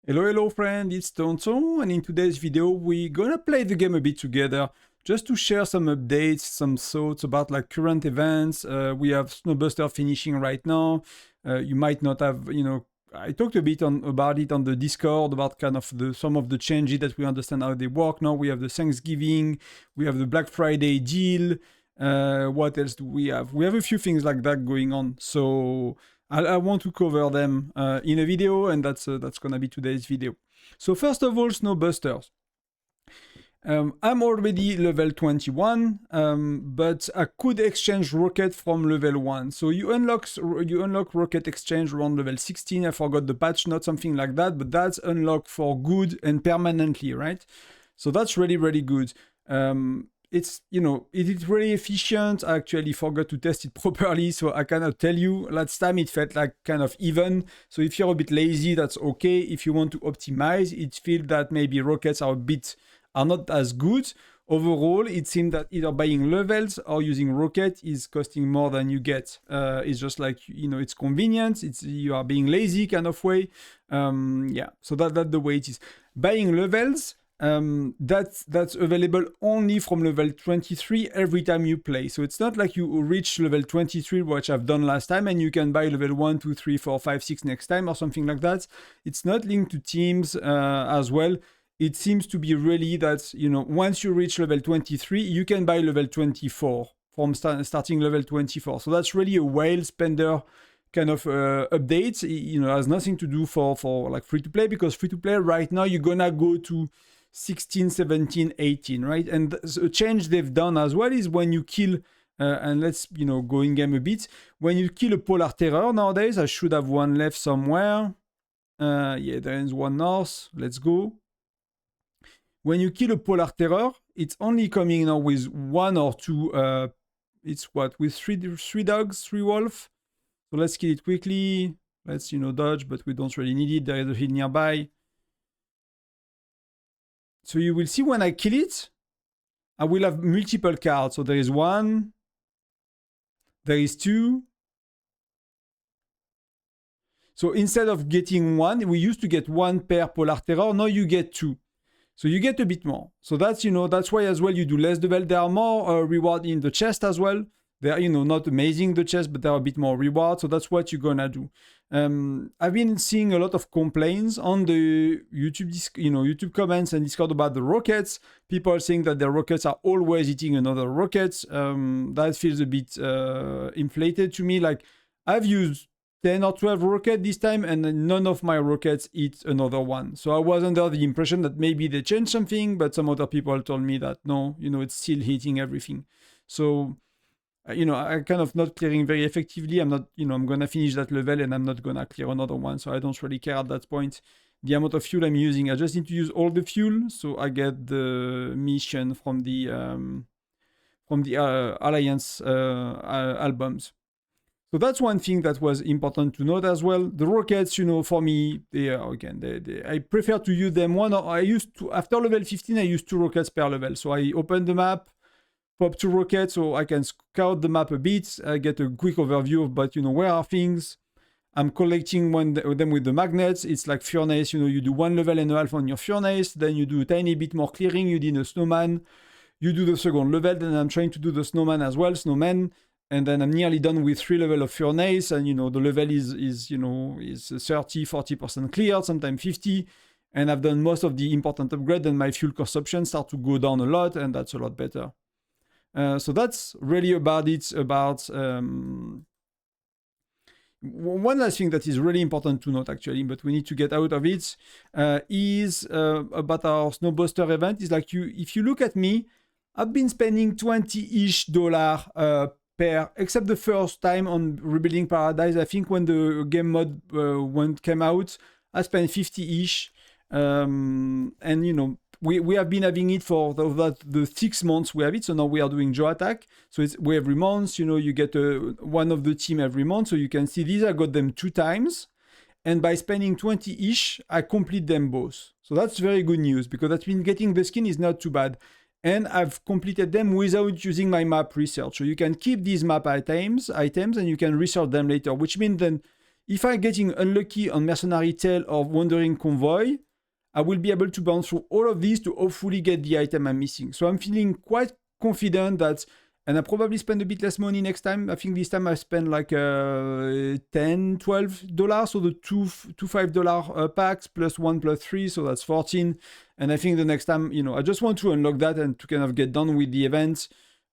Hello, hello friend, it's Tonton, and in today's video we're gonna play the game a bit together, just to share some updates, some thoughts about like current events. We have Snowbusters finishing right now. You might not have, I talked a bit about it on the Discord, about kind of some of the changes that we understand how they work now. We have the Thanksgiving, we have the Black Friday deal. What else do we have? We have a few things like that going on. So I want to cover them in a video, and that's gonna be today's video. So first of all, Snowbusters. I'm already level 21, but I could exchange rocket from level 1. So you unlock rocket exchange around level 16. I forgot the patch note, something like that, but that's unlocked for good and permanently, right? So that's really, really good. It's, it is really efficient. I actually forgot to test it properly, so I cannot tell you. Last time it felt like kind of even. So if you're a bit lazy, that's okay. If you want to optimize, it feels that maybe rockets are not as good. Overall, it seems that either buying levels or using rocket is costing more than you get. It's just like, it's convenient. You are being lazy kind of way. Yeah, so that's the way it is. Buying levels, that's available only from level 23 every time you play. So it's not like you reach level 23, which I've done last time, and you can buy level 1, 2, 3, 4, 5, 6 next time or something like that. It's not linked to teams as well. It seems to be really that, once you reach level 23, you can buy level 24 from starting level 24. So that's really a whale spender kind of update. It has nothing to do for like free to play, because free to play right now, you're gonna go to 16, 17, 18, right? And the change they've done as well is when you kill, and let's, go in game a bit. When you kill a Polar Terror nowadays, I should have one left somewhere. Yeah, there is one north. Let's go. When you kill a Polar Terror, it's only coming now with 1 or 2, it's what, with three dogs, 3 wolves. So let's kill it quickly. Let's, dodge, but we don't really need it. There is a hill nearby. So you will see when I kill it, I will have multiple cards. So there is 1, there is 2. So instead of getting 1, we used to get 1 per Polar Terror. Now you get 2. So you get a bit more. So that's, that's why as well you do less level. There are more reward in the chest as well. They are, not amazing, the chest, but there are a bit more reward. So that's what you're gonna do. I've been seeing a lot of complaints on the YouTube comments and Discord about the rockets. People are saying that their rockets are always hitting another rocket. That feels a bit inflated to me. Like, I've used 10 or 12 rockets this time, and none of my rockets hit another one. So I was under the impression that maybe they changed something, but some other people told me that no, it's still hitting everything. So, I kind of not clearing very effectively. I'm not, I'm gonna finish that level and I'm not gonna clear another one. So I don't really care at that point the amount of fuel I'm using. I just need to use all the fuel, so I get the mission from the Alliance albums. So that's one thing that was important to note as well. The rockets, for me, I prefer to use them after level 15, I used 2 rockets per level. So I open the map, pop 2 rockets, so I can scout the map a bit. I get a quick overview about, where are things. I'm collecting them with the magnets. It's like furnace, you do 1 level and a half on your furnace, then you do a tiny bit more clearing, you did a snowman, you do the second level, then I'm trying to do the snowman as well, snowman. And then I'm nearly done with 3 levels of furnace, and the level is 30-40% cleared, sometimes 50, and I've done most of the important upgrade, and my fuel consumption start to go down a lot, and that's a lot better. So that's really about it. One last thing that is really important to note, actually, but we need to get out of it, is about our Snowbuster event. Is like, if you look at me, I've been spending $20-ish except the first time on Rebuilding Paradise. I think when the game mod came out, I spent 50-ish. And we have been having it for the 6 months we have it. So now we are doing Joe Attack. So we every month, you get one of the team every month. So you can see these, I got them 2 times. And by spending 20-ish, I complete them both. So that's very good news, because that's been getting the skin is not too bad. And I've completed them without using my map research. So you can keep these map items and you can research them later, which means then if I'm getting unlucky on Mercenary Tail or Wandering Convoy, I will be able to bounce through all of these to hopefully get the item I'm missing. So I'm feeling quite confident that, and I probably spend a bit less money next time. I think this time I spend like $10, $12. So the two $5 packs plus 1 plus 3, so that's 14. And I think the next time, you know, I just want to unlock that and to kind of get done with the events.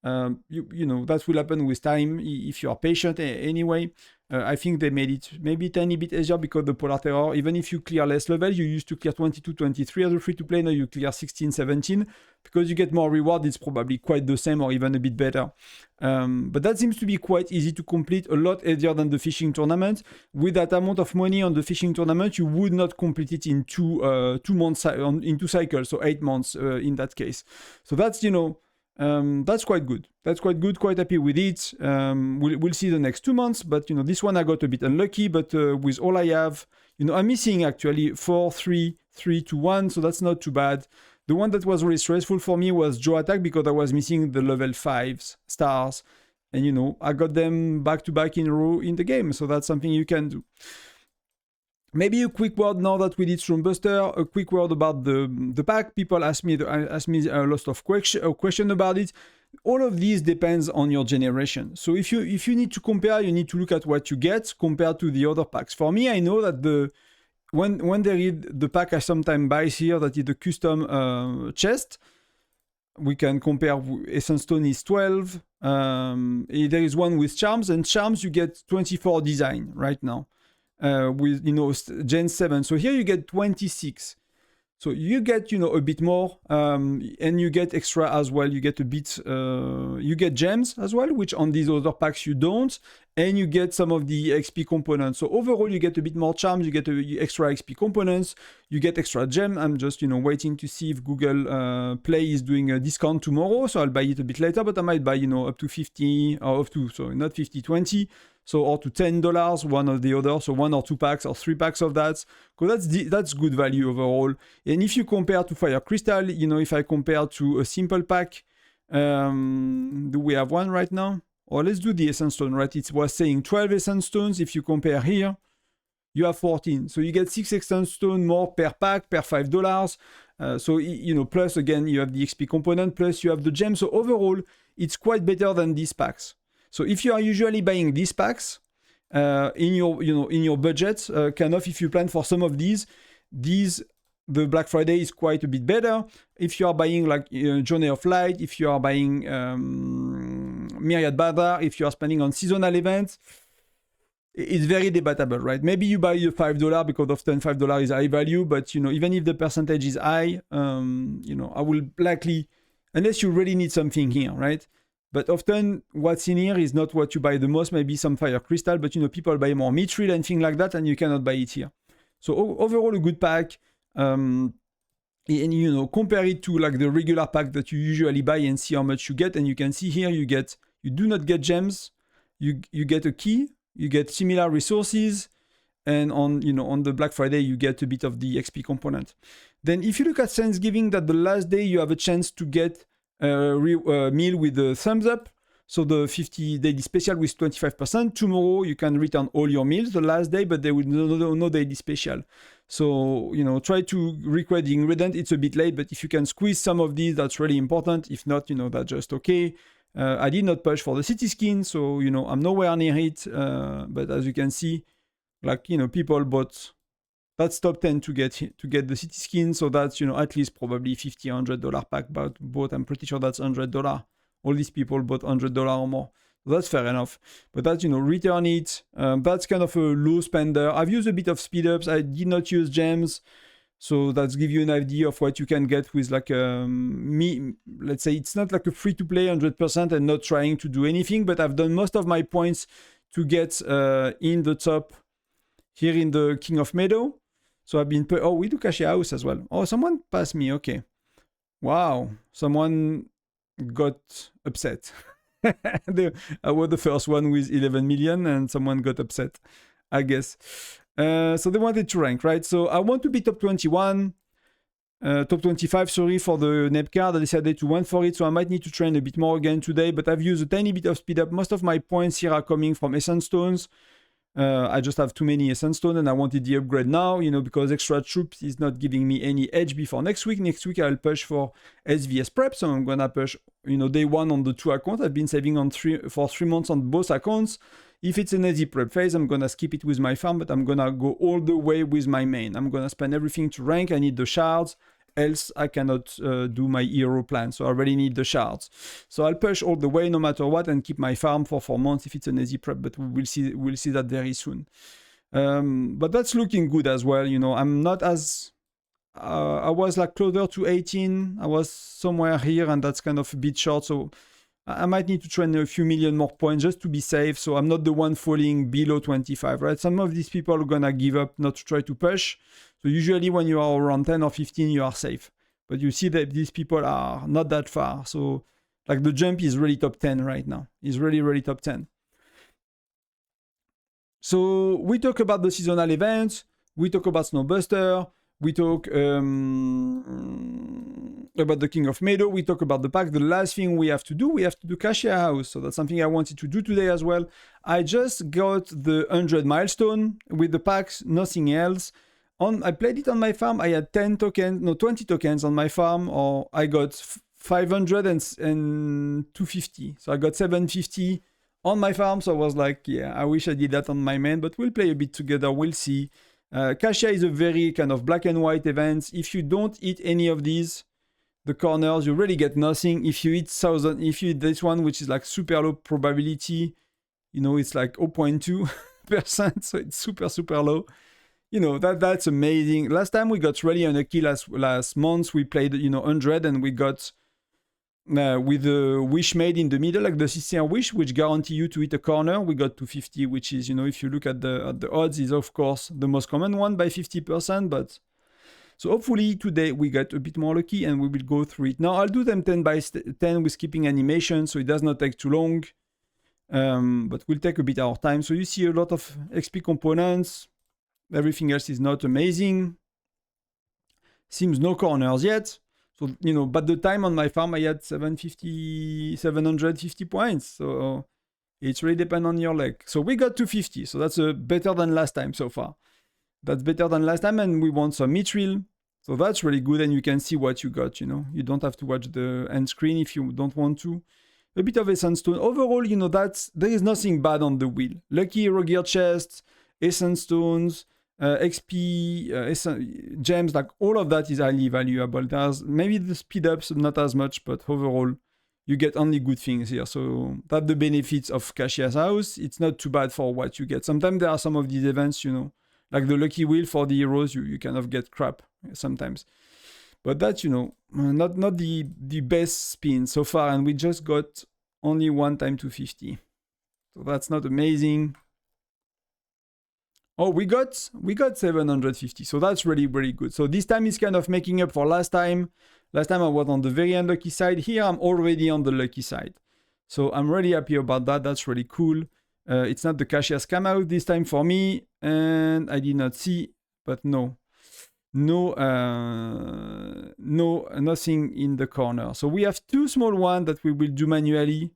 You know, that will happen with time if you are patient anyway. I think they made it maybe a tiny bit easier because the Polar Terror, even if you clear less level, you used to clear 22, 23 as a free-to-play, now you clear 16, 17. Because you get more reward, it's probably quite the same or even a bit better. But that seems to be quite easy to complete, a lot easier than the fishing tournament. With that amount of money on the fishing tournament, you would not complete it in 2 months, in 2 cycles, so 8 months in that case. So that's, you know, that's quite good. That's quite good, quite happy with it. We'll see the next 2 months, but you know, this one I got a bit unlucky, but with all I have, you know, I'm missing actually 4, 3, 3, 2, 1, so that's not too bad. The one that was really stressful for me was Joe Attack because I was missing the level 5s stars, and you know, I got them back to back in a row in the game, so that's something you can do. Maybe a quick word now that we did Snowbusters, a quick word about the pack. People ask me a lot of question about it. All of these depends on your generation. So if you need to compare, you need to look at what you get compared to the other packs. For me, I know that when they read the pack I sometimes buy here, that is the custom chest, we can compare. Essence Stone is 12. There is one with charms, and charms you get 24 design right now. With, you know, Gen 7. So here you get 26. So you get, you know, a bit more, and you get extra as well. You get a bit, you get gems as well, which on these other packs you don't, and you get some of the XP components. So overall, you get a bit more charms, you get extra XP components, you get extra gem. I'm just, you know, waiting to see if Google Play is doing a discount tomorrow, so I'll buy it a bit later, but I might buy, you know, up to 50, or up to, so not 50, 20. So, or to $10, one or the other, so 1 or 2 packs or 3 packs of that. Because that's good value overall. And if you compare to Fire Crystal, you know, if I compare to a simple pack, do we have one right now? Or let's do the Essence Stone, right? It was saying 12 Essence Stones. If you compare here, you have 14. So you get 6 Essence Stones more per pack, per $5. So, you know, plus again, you have the XP component, plus you have the gem. So overall, it's quite better than these packs. So if you are usually buying these packs in your budget, kind of if you plan for some of these, the Black Friday is quite a bit better. If you are buying like Journey of Light, if you are buying Myriad Bazaar, if you are spending on seasonal events, it's very debatable, right? Maybe you buy the $5 because often $5 is high value, but you know, even if the percentage is high, you know, I will likely, unless you really need something here, right? But often what's in here is not what you buy the most, maybe some Fire Crystal, but you know, people buy more Mithril and things like that, and you cannot buy it here. So overall, a good pack. And you know, compare it to like the regular pack that you usually buy and see how much you get. And you can see here, you do not get gems, you get a key, you get similar resources, and on the Black Friday, you get a bit of the XP component. Then if you look at Thanksgiving, that the last day you have a chance to get meal with the thumbs up, so the 50 daily special with 25%. Tomorrow you can return all your meals the last day, but there will no daily special. So you know, try to request the ingredient. It's a bit late, but if you can squeeze some of these, that's really important. If not, you know, that's just okay. I did not push for the city skin, so you know, I'm nowhere near it, but as you can see, like, you know, people bought, that's top 10 to get the city skin, so that's, you know, at least probably $50, $100 pack bought. I'm pretty sure that's $100. All these people bought $100 or more. So that's fair enough. But that's, you know, return it. That's kind of a low spender. I've used a bit of speed ups. I did not use gems. So that's give you an idea of what you can get with like let's say it's not like a free to play 100% and not trying to do anything, but I've done most of my points to get in the top here in the King of Meadows. So I've been, oh, we do Kasia House as well. Oh, someone passed me, okay. Wow, someone got upset. I was the first one with 11 million and someone got upset, I guess. So they wanted to rank, right? So I want to be top 21, top 25, sorry, for the NEP card. I decided to went for it, so I might need to train a bit more again today, but I've used a tiny bit of speed up. Most of my points here are coming from Essence Stones. I just have too many essence stone and I wanted the upgrade now, you know, because extra troops is not giving me any edge before next week. Next week I'll push for SVS prep, so I'm gonna push, you know, day one on the 2 accounts. I've been saving on for 3 months on both accounts. If it's an easy prep phase, I'm gonna skip it with my farm, but I'm gonna go all the way with my main. I'm gonna spend everything to rank. I need the shards, else I cannot do my hero plan. So I really need the shards. So I'll push all the way no matter what and keep my farm for 4 months if it's an easy prep, but we'll see that very soon. But that's looking good as well. You know, I'm not as I was like closer to 18. I was somewhere here, and that's kind of a bit short. So I might need to train a few million more points just to be safe. So I'm not the one falling below 25, right? Some of these people are gonna give up, not to try to push. So usually when you are around 10 or 15, you are safe. But you see that these people are not that far. So like the jump is really top 10 right now. It's really, really top 10. So we talk about the seasonal events. We talk about Snowbuster. We talk about the King of Meadows. We talk about the pack. The last thing we have to do Kasia House. So that's something I wanted to do today as well. I just got the 100 milestone with the packs, nothing else. I played it on my farm. I had 20 tokens on my farm, or I got 500 and 250. So I got 750 on my farm. So I was like, yeah, I wish I did that on my main, but we'll play a bit together. We'll see. Kasia is a very kind of black and white event. If you don't hit any of these, the corners, you really get nothing. If you hit this one, which is like super low probability, you know, it's like 0.2%. So it's super, super low. You know, that's amazing. Last time we got really unlucky. Last month we played, you know, 100 and we got with the wish made in the middle, like the sincere wish, which guarantee you to hit a corner. We got 250, which is, you know, if you look at the odds, is of course the most common one by 50%. But so hopefully today we get a bit more lucky and we will go through it. Now I'll do them 10 by 10 with skipping animation, so it does not take too long. But we'll take a bit our time. So you see a lot of XP components. Everything else is not amazing. Seems no corners yet. So, you know, but the time on my farm, I had 750 points. So it's really depend on your luck. So we got 250. So that's better than last time so far. That's better than last time. And we want some mithril. So that's really good. And you can see what you got, you know. You don't have to watch the end screen if you don't want to. A bit of essence stone. Overall, you know, there is nothing bad on the wheel. Lucky hero gear chests, essence stones, XP, gems, like all of that is highly valuable. There's maybe the speed ups, not as much, but overall, you get only good things here. So that's the benefits of Kasia's house. It's not too bad for what you get. Sometimes there are some of these events, you know, like the lucky wheel for the heroes, you kind of get crap sometimes. But that's, you know, not the best spin so far, and we just got only one time 250. So that's not amazing. Oh, we got 750, so that's really, really good. So this time is kind of making up for last time. Last time I was on the very unlucky side. Here I'm already on the lucky side. So I'm really happy about that. That's really cool. It's not the Kasia scam out this time for me, and I did not see, but nothing in the corner. So we have 2 small ones that we will do manually.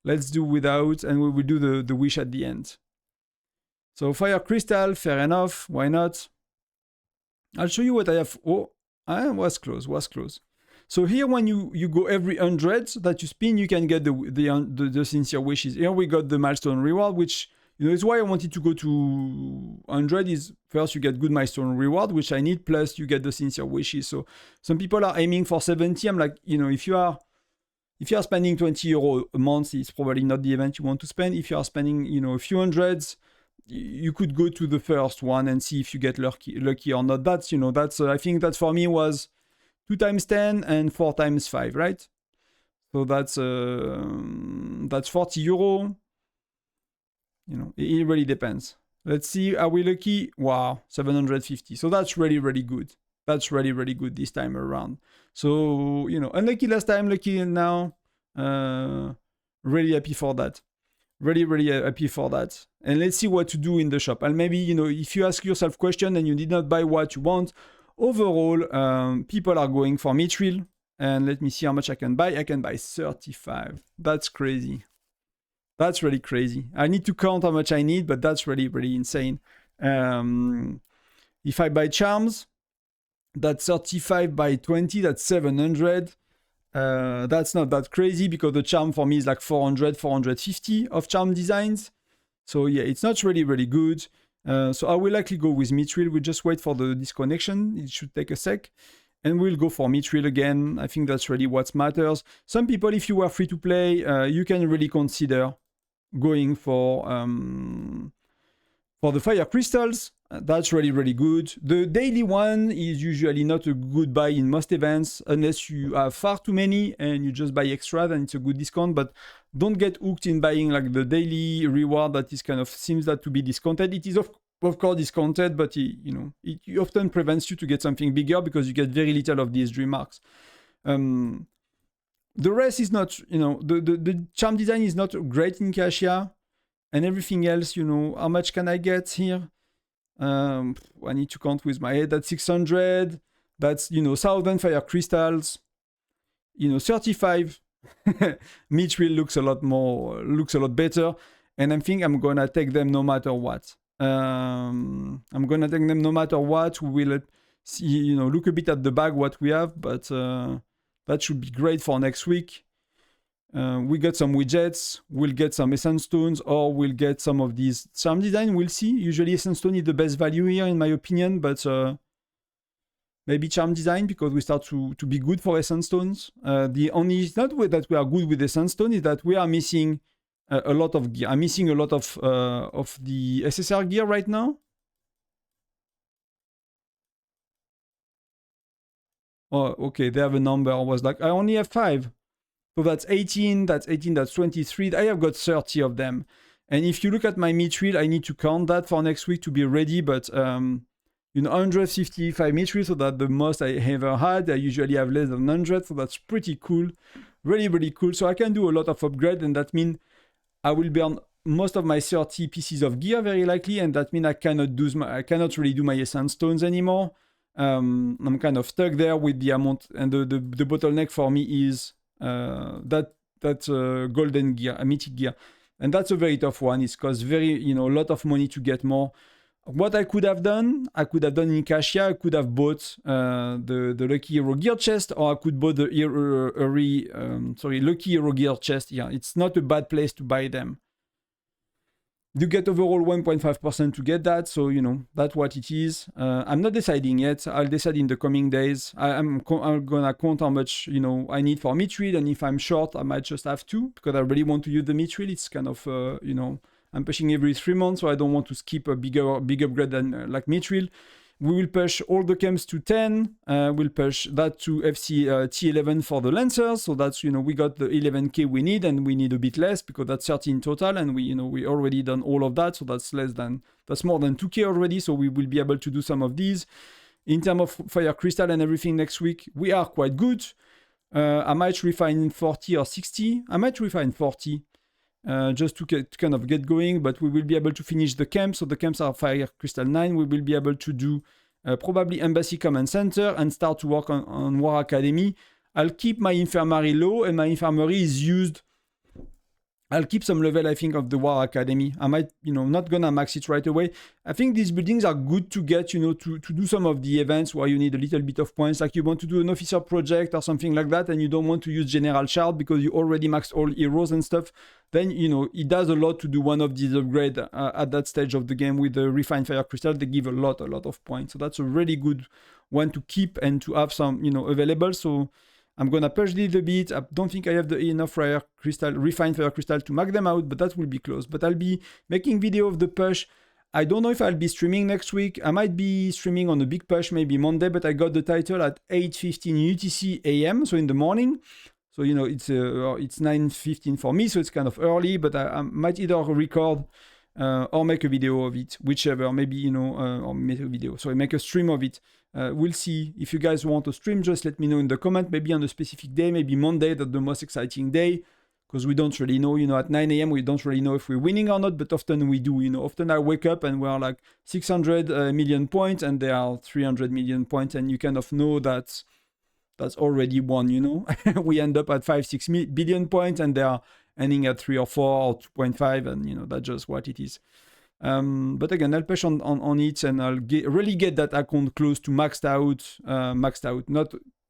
Let's do without, and we will do the wish at the end. So fire crystal, fair enough. Why not? I'll show you what I have. Oh, I was close. So here, when you go every 100 that you spin, you can get the sincere wishes. Here we got the milestone reward, which, you know, is why I wanted to go to 100. Is first you get good milestone reward, which I need, plus you get the sincere wishes. So some people are aiming for 70. I'm like, you know, if you are spending 20 euro a month, it's probably not the event you want to spend. If you are spending, you know, a few hundreds, you could go to the first one and see if you get lucky or not. That's, you know, that's I think that for me was 2 times 10 and 4 times 5, right? So that's 40 euro. You know, it really depends. Let's see, are we lucky? Wow, 750. So that's really, really good. That's really, really good this time around. So, you know, unlucky last time, lucky now. Really happy for that. Really, really happy for that. And let's see what to do in the shop. And maybe, you know, if you ask yourself question and you did not buy what you want, overall, people are going for mithril. And let me see how much I can buy. I can buy 35. That's crazy. That's really crazy. I need to count how much I need, but that's really, really insane. If I buy charms, that's 35 by 20, that's 700. That's not that crazy because the charm for me is like 400, 450 of charm designs. So yeah, it's not really, really good. So I will likely go with Mithril. We'll just wait for the disconnection. It should take a sec. And we'll go for Mithril again. I think that's really what matters. Some people, if you were free to play, you can really consider going for the fire crystals. That's really, really good. The daily one is usually not a good buy in most events unless you have far too many and you just buy extra, then it's a good discount. But don't get hooked in buying like the daily reward that is kind of seems that to be discounted. It is of course discounted, but it often prevents you to get something bigger because you get very little of these dream marks. The rest is not, the charm design is not great in Kasia, and everything else, how much can I get here? I need to count with my head. That's 600. That's, 1,000 fire crystals. 35. Mithril looks a lot better. And I think I'm gonna take them no matter what. We will see, look a bit at the bag what we have, but that should be great for next week. We got some widgets, we'll get some essence stones, or we'll get some of these charm design, we'll see. Usually essence stone is the best value here in my opinion, but maybe charm design because we start to be good for essence stones. The only, it's not that we are good with essence stone, is that we are missing a lot of gear. I'm missing a lot of the SSR gear right now. Oh, okay, they have a number. I was like, I only have 5. So that's 18, that's 23. I have got 30 of them. And if you look at my mithril, I need to count that for next week to be ready. But, 155 mithril, so that's the most I ever had. I usually have less than 100, so that's pretty cool. Really, really cool. So I can do a lot of upgrade, and that means I will burn most of my 30 pieces of gear, very likely. And that means I cannot really do my essence stones anymore. I'm kind of stuck there with the amount, and the bottleneck for me is that golden gear, a mythic gear, and that's a very tough one. It costs a lot of money to get more. What I could have done in Kasia, I could have bought the Lucky Hero gear chest, or I could bought the Lucky Hero gear chest. Yeah, it's not a bad place to buy them. You get overall 1.5% to get that, so that's what it is. I'm not deciding yet. I'll decide in the coming days. I'm gonna count how much I need for mithril, and if I'm short, I might just have 2 because I really want to use the mithril. It's kind of I'm pushing every 3 months, so I don't want to skip a big upgrade than like mithril. We will push all the camps to 10. We'll push that to FC T11 for the Lancers. So that's, we got the 11k we need, and we need a bit less because that's 30 in total. And we already done all of that. So that's more than 2k already. So we will be able to do some of these. In terms of Fire Crystal and everything next week, we are quite good. I might refine 40 or 60. I might refine 40. Just to kind of get going, but we will be able to finish the camp. So the camps are Fire Crystal 9. We will be able to do probably Embassy Command Center and start to work on War Academy. I'll keep my Infirmary low, and my Infirmary is used. I'll keep some level, I think, of the War Academy. I might, not gonna max it right away. I think these buildings are good to get, to do some of the events where you need a little bit of points, like you want to do an officer project or something like that, and you don't want to use General Shard because you already maxed all heroes and stuff. Then, it does a lot to do one of these upgrades at that stage of the game with the Refined Fire Crystal. They give a lot of points. So that's a really good one to keep and to have some, available. So I'm gonna push this a bit. I don't think I have enough refined fire crystal to max them out, but that will be close. But I'll be making video of the push. I don't know if I'll be streaming next week. I might be streaming on a big push, maybe Monday, but I got the title at 8:15 UTC AM, so in the morning. So it's 9:15 for me, so it's kind of early. But I might either record or make a video of it, whichever. Maybe or make a video. So I make a stream of it. We'll see. If you guys want to stream, just let me know in the comment. Maybe on a specific day, maybe Monday, that's the most exciting day, because we don't really know. At 9 AM, we don't really know if we're winning or not, but often we do. Often I wake up and we're like 600 million points, and there are 300 million points, and you kind of know that's already won. We end up at 5-6 billion points, and there are ending at 3 or 4 or 2.5, and you know that's just what it is. But again, I'll push on it, and I'll really get that account close to maxed out.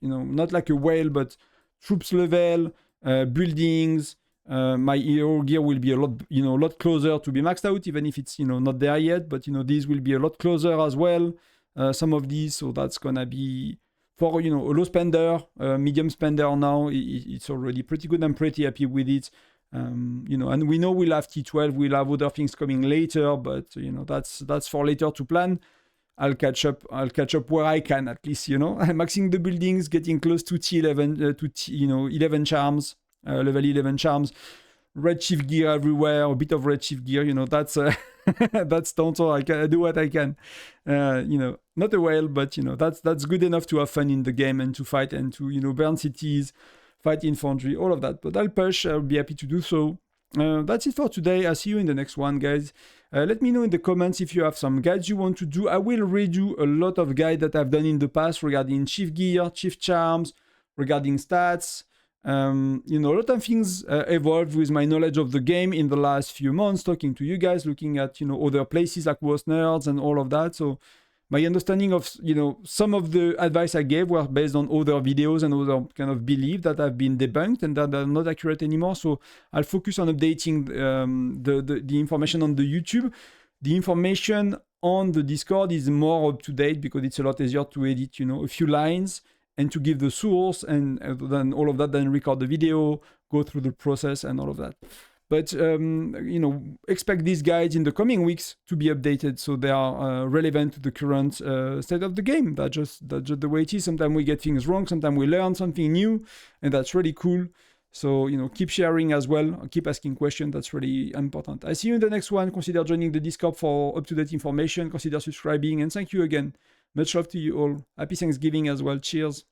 Not like a whale, but troops level, buildings. My hero gear will be a lot closer to be maxed out, even if it's not there yet. But these will be a lot closer as well. Some of these, so that's gonna be for a low spender, medium spender now. It's already pretty good. I'm pretty happy with it. And we know we'll have T12, we'll have other things coming later, but that's for later to plan. I'll catch up where I can, at least. I'm maxing the buildings, getting close to T11, 11 charms, level 11 charms, red shift gear everywhere, a bit of red shift gear. That's that's Tonto. I do what I can. Not a whale, but that's good enough to have fun in the game and to fight and to burn cities, fight infantry, all of that. But I'll push. I'll be happy to do so. That's it for today. I'll see you in the next one, guys. Let me know in the comments if you have some guides you want to do. I will redo a lot of guides that I've done in the past regarding chief gear, chief charms, regarding stats. A lot of things evolved with my knowledge of the game in the last few months, talking to you guys, looking at other places like Worst Nerds and all of that. So my understanding of some of the advice I gave were based on other videos and other kind of beliefs that have been debunked and that are not accurate anymore. So I'll focus on updating the information on the YouTube. The information on the Discord is more up to date because it's a lot easier to edit, a few lines and to give the source and then all of that, then record the video, go through the process and all of that. But, expect these guides in the coming weeks to be updated so they are relevant to the current state of the game. That's just the way it is. Sometimes we get things wrong, sometimes we learn something new, and that's really cool. So, keep sharing as well, keep asking questions. That's really important. I see you in the next one. Consider joining the Discord for up-to-date information. Consider subscribing, and thank you again. Much love to you all. Happy Thanksgiving as well. Cheers.